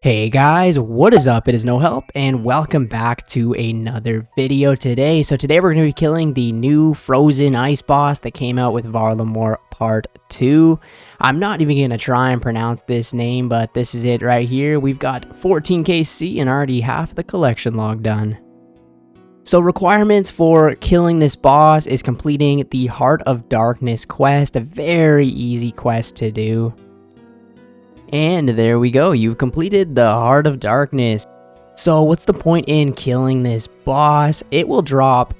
Hey guys, what is up? It is No Help and welcome back to another video today. So today we're going to be killing the new frozen ice boss that came out with Varlamore Part 2. I'm not even going to try and pronounce this name, but this is it right here. We've got 14k C and already half the collection log done. So requirements for killing this boss is completing the Heart of Darkness quest, a very easy quest to do. And there we go, you've completed the Heart of Darkness. So what's the point in killing this boss? It will drop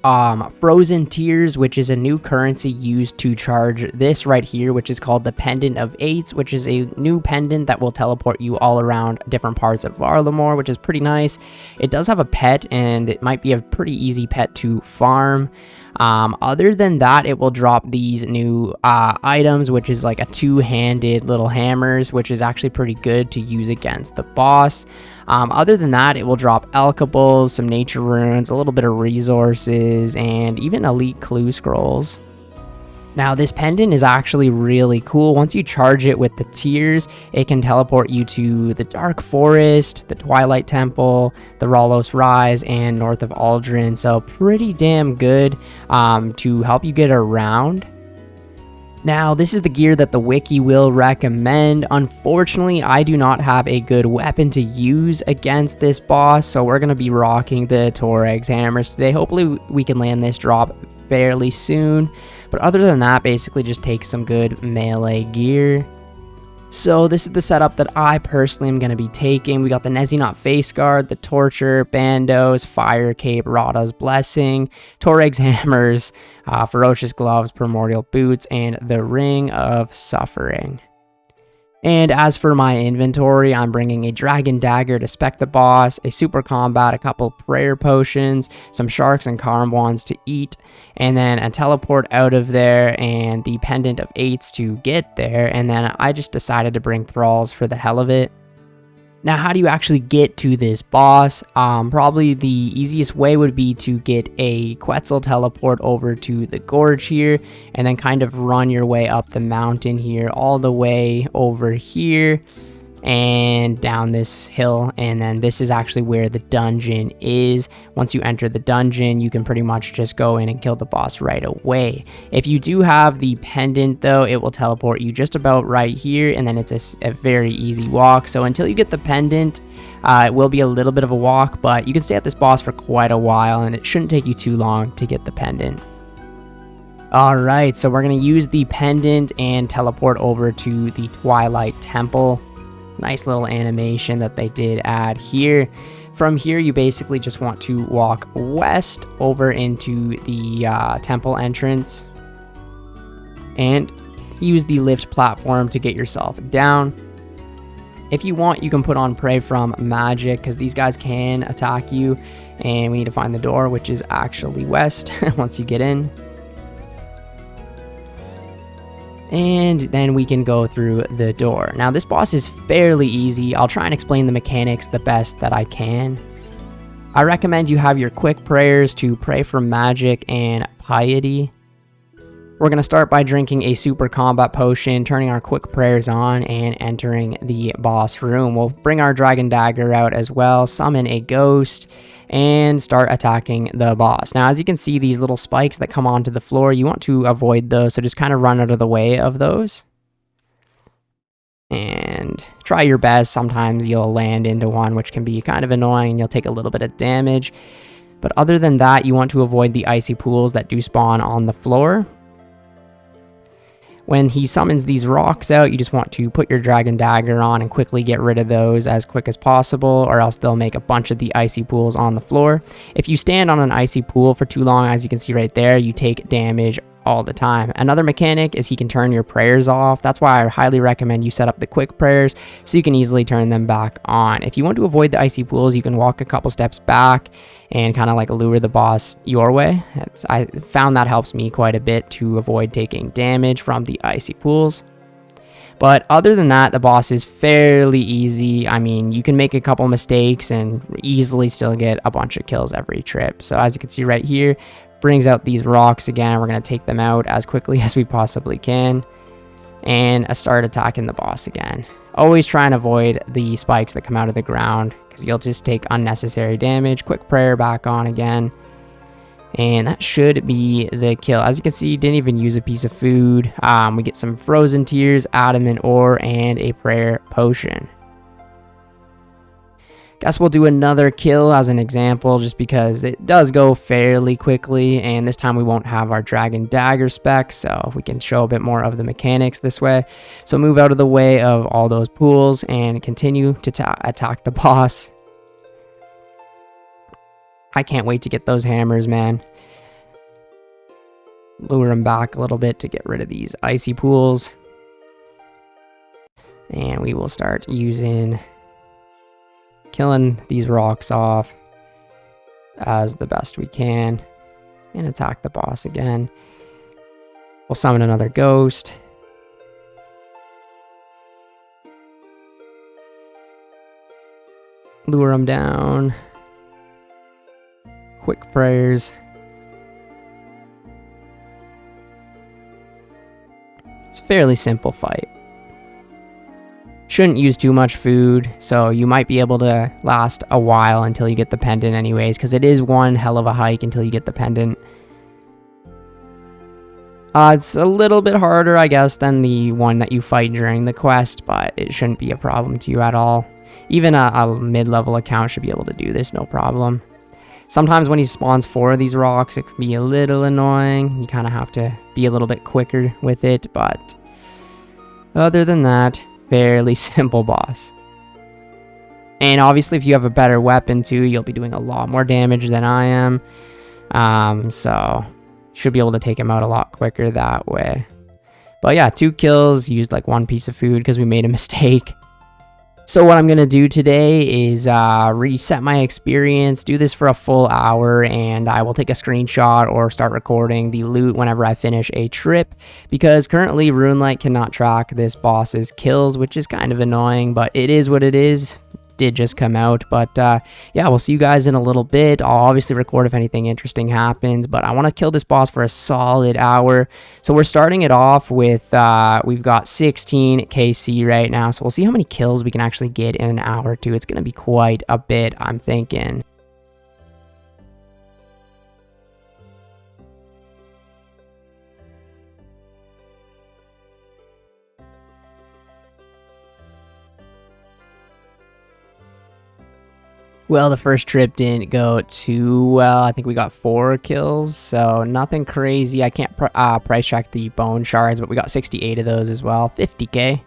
Frozen Tears, which is a new currency used to charge this right here, which is called the Pendant of Eights, which is a new pendant that will teleport you all around different parts of Varlamore, which is pretty nice. It does have a pet, and it might be a pretty easy pet to farm. Other than that, it will drop these new items, which is like a two-handed little hammers, which is actually pretty good to use against the boss. Other than that, it will drop Alkables, some nature runes, a little bit of resources, and even elite clue scrolls. Now, this pendant is actually really cool. Once you charge it with the tears, it can teleport you to the Dark Forest, the Twilight Temple, the Ralos Rise, and north of Aldrin. So pretty damn good to help you get around. Now, this is the gear that the wiki will recommend. Unfortunately, I do not have a good weapon to use against this boss, so we're going to be rocking the Torag's hammers today. Hopefully, we can land this drop fairly soon. But other than that, basically just take some good melee gear. So this is the setup that I personally am going to be taking. We got the Nezinot Face Guard, the Torture, Bandos, Fire Cape, Rada's Blessing, Torag's Hammers, Ferocious Gloves, Primordial Boots, and the Ring of Suffering. And as for my inventory, I'm bringing a Dragon Dagger to spec the boss, a Super Combat, a couple Prayer Potions, some Sharks and Karmbwans to eat, and then a Teleport out of there, and the Pendant of Eights to get there, and then I just decided to bring Thralls for the hell of it. Now, how do you actually get to this boss? Probably the easiest way would be to get a Quetzal teleport over to the gorge here, and then kind of run your way up the mountain here, all the way over here, and down this hill, and then this is actually where the dungeon is. Once you enter the dungeon, you can pretty much just go in and kill the boss right away. If you do have the pendant though, it will teleport you just about right here, and then it's a very easy walk. So until you get the pendant, it will be a little bit of a walk, but you can stay at this boss for quite a while, and it shouldn't take you too long to get the pendant. Alright, so we're going to use the pendant and teleport over to the Twilight Temple. Nice little animation that they did add here. From here, you basically just want to walk west over into the temple entrance and use the lift platform to get yourself down. If you want, you can put on Pray from Magic, because these guys can attack you, and we need to find the door, which is actually west once you get in. And then we can go through the door. Now, this boss is fairly easy. I'll try and explain the mechanics the best that I can. I recommend you have your quick prayers to Pray for Magic and Piety. We're going to start by drinking a Super Combat Potion, turning our quick prayers on, and entering the boss room. We'll bring our Dragon Dagger out as well, summon a ghost, and start attacking the boss. Now, as you can see, these little spikes that come onto the floor, you want to avoid those, so just kind of run out of the way of those. And try your best. Sometimes you'll land into one, which can be kind of annoying, and you'll take a little bit of damage. But other than that, you want to avoid the icy pools that do spawn on the floor. When he summons these rocks out, you just want to put your Dragon Dagger on and quickly get rid of those as quick as possible, or else they'll make a bunch of the icy pools on the floor. If you stand on an icy pool for too long, as you can see right there, you take damage all the time. Another mechanic is he can turn your prayers off. That's why I highly recommend you set up the quick prayers so you can easily turn them back on. If you want to avoid the icy pools, you can walk a couple steps back and kind of like lure the boss your way. I found that helps me quite a bit to avoid taking damage from the icy pools. But other than that, the boss is fairly easy. I mean, you can make a couple mistakes and easily still get a bunch of kills every trip. So as you can see right here, brings out these rocks again. We're going to take them out as quickly as we possibly can and start attacking the boss again. Always try and avoid the spikes that come out of the ground, because you'll just take unnecessary damage. Quick prayer back on again. And that should be the kill. As you can see, didn't even use a piece of food. We get some frozen tears, adamant ore, and a prayer potion. Guess we'll do another kill as an example, just because it does go fairly quickly, and this time we won't have our dragon dagger spec, so we can show a bit more of the mechanics this way. So move out of the way of all those pools and continue to attack the boss. I can't wait to get those hammers, man. Lure them back a little bit to get rid of these icy pools. And we will start killing these rocks off as the best we can. And attack the boss again. We'll summon another ghost. Lure them down. Quick prayers. It's a fairly simple fight. Shouldn't use too much food, so you might be able to last a while until you get the pendant anyways, because it is one hell of a hike until you get the pendant. It's a little bit harder, I guess, than the one that you fight during the quest, but it shouldn't be a problem to you at all. Even a mid-level account should be able to do this, no problem. Sometimes when he spawns 4 of these rocks, it can be a little annoying. You kind of have to be a little bit quicker with it, but other than that, fairly simple boss. And obviously, if you have a better weapon too, you'll be doing a lot more damage than I am. So should be able to take him out a lot quicker that way. But yeah, 2 kills, used like 1 piece of food because we made a mistake. So what I'm going to do today is reset my experience, do this for a full hour, and I will take a screenshot or start recording the loot whenever I finish a trip, because currently RuneLite cannot track this boss's kills, which is kind of annoying, but it is what it is. Did just come out, but yeah, we'll see you guys in a little bit. I'll obviously record if anything interesting happens, but I want to kill this boss for a solid hour. So we're starting it off with we've got 16 KC right now, so we'll see how many kills we can actually get in an hour or two. It's going to be quite a bit, I'm thinking. Well, the first trip didn't go too well. I think we got 4 kills, so nothing crazy. I can't price check the bone shards, but we got 68 of those as well. 50k.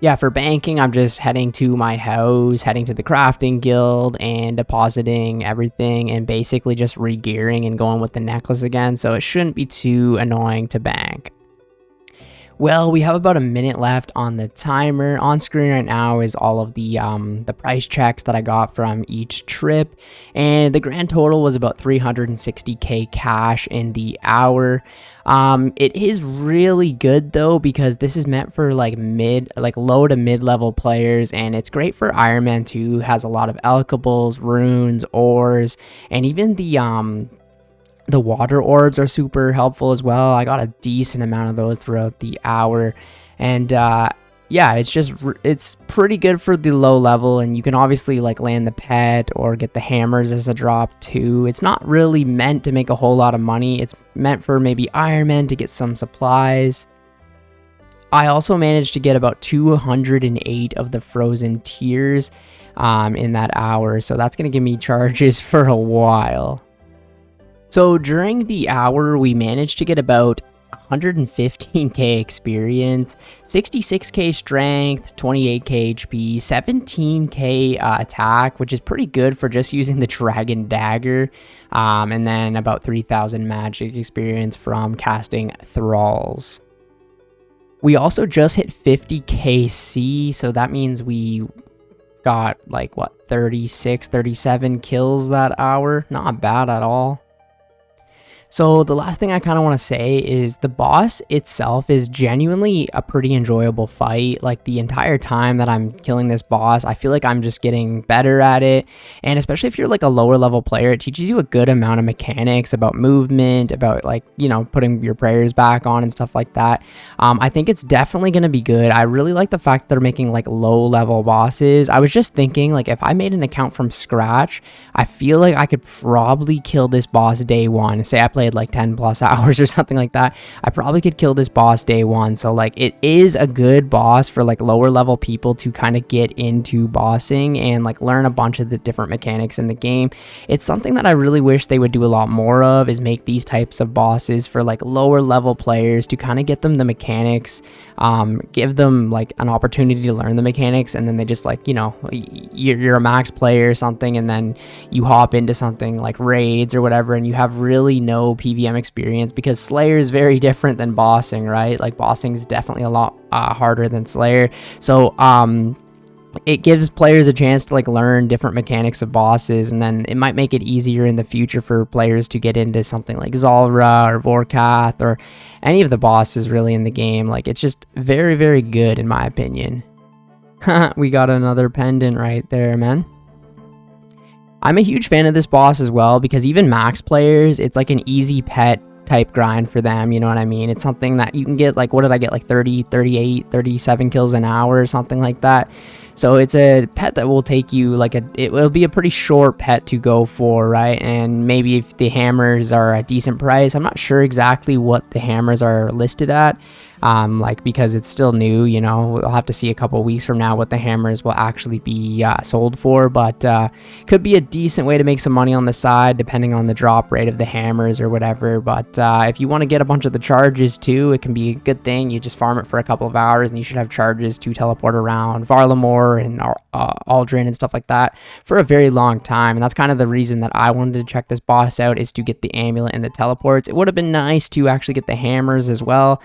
Yeah, for banking, I'm just heading to my house, heading to the crafting guild, and depositing everything, and basically just re-gearing and going with the necklace again, so it shouldn't be too annoying to bank. Well, we have about a minute left on the timer. On screen right now is all of the price checks that I got from each trip, and the grand total was about 360k cash in the hour. It is really good though, because this is meant for like low to mid-level players, and it's great for Iron Man 2. Has a lot of alchables, runes, ores, and even the water orbs are super helpful as well. I got a decent amount of those throughout the hour, and yeah, it's pretty good for the low level, and you can obviously like land the pet or get the hammers as a drop too. It's not really meant to make a whole lot of money. It's meant for maybe Iron Man to get some supplies. I also managed to get about 208 of the frozen tears in that hour, so that's gonna give me charges for a while. So during the hour, we managed to get about 115k experience, 66k strength, 28k HP, 17k attack, which is pretty good for just using the dragon dagger, and then about 3000 magic experience from casting thralls. We also just hit 50k C, so that means we got like what, 36, 37 kills that hour. Not bad at all. So the last thing I kind of want to say is the boss itself is genuinely a pretty enjoyable fight. Like the entire time that I'm killing this boss, I feel like I'm just getting better at it. And especially if you're like a lower level player, it teaches you a good amount of mechanics about movement, about like, you know, putting your prayers back on and stuff like that. I think it's definitely going to be good. I really like the fact that they're making like low level bosses. I was just thinking like if I made an account from scratch, I feel like I could probably kill this boss day one. Say I played like 10 plus hours or something like that, I probably could kill this boss day one. So like it is a good boss for like lower level people to kind of get into bossing and like learn a bunch of the different mechanics in the game. It's something that I really wish they would do a lot more of, is make these types of bosses for like lower level players to kind of get them the mechanics, give them like an opportunity to learn the mechanics, and then they just like, you know, you're a max player or something, and then you hop into something like raids or whatever, and you have really no PvM experience, because Slayer is very different than bossing, right? Like bossing is definitely a lot harder than Slayer. So it gives players a chance to like learn different mechanics of bosses, and then it might make it easier in the future for players to get into something like Zulrah or Vorkath or any of the bosses really in the game. Like it's just very, very good in my opinion. We got another pendant right there, man. I'm a huge fan of this boss as well, because even max players, it's like an easy pet type grind for them, you know what I mean? It's something that you can get, like, what did I get, like 30, 38, 37 kills an hour or something like that. So it's a pet that will take you like it will be a pretty short pet to go for, right? And maybe if the hammers are a decent price, I'm not sure exactly what the hammers are listed at, like because it's still new, you know, we'll have to see a couple weeks from now what the hammers will actually be sold for, but could be a decent way to make some money on the side depending on the drop rate of the hammers or whatever. But if you want to get a bunch of the charges too, it can be a good thing. You just farm it for a couple of hours and you should have charges to teleport around Varlamore and Aldrin and stuff like that for a very long time. And that's kind of the reason that I wanted to check this boss out, is to get the amulet and the teleports. It would have been nice to actually get the hammers as well,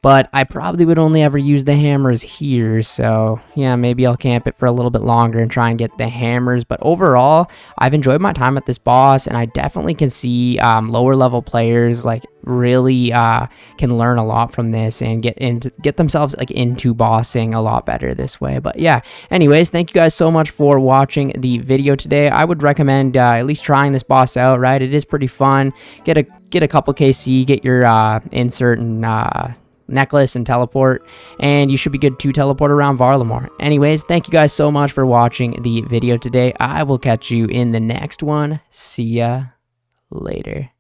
but I probably would only ever use the hammers here. So yeah, maybe I'll camp it for a little bit longer and try and get the hammers. But overall, I've enjoyed my time at this boss, and I definitely can see lower level players like really can learn a lot from this and get themselves like into bossing a lot better this way. But yeah, anyways, thank you guys so much for watching the video today. I would recommend at least trying this boss out, right? It is pretty fun. Get a couple KC, get your insert and necklace and teleport, and you should be good to teleport around Varlamore. Anyways, thank you guys so much for watching the video today. I will catch you in the next one. See ya later.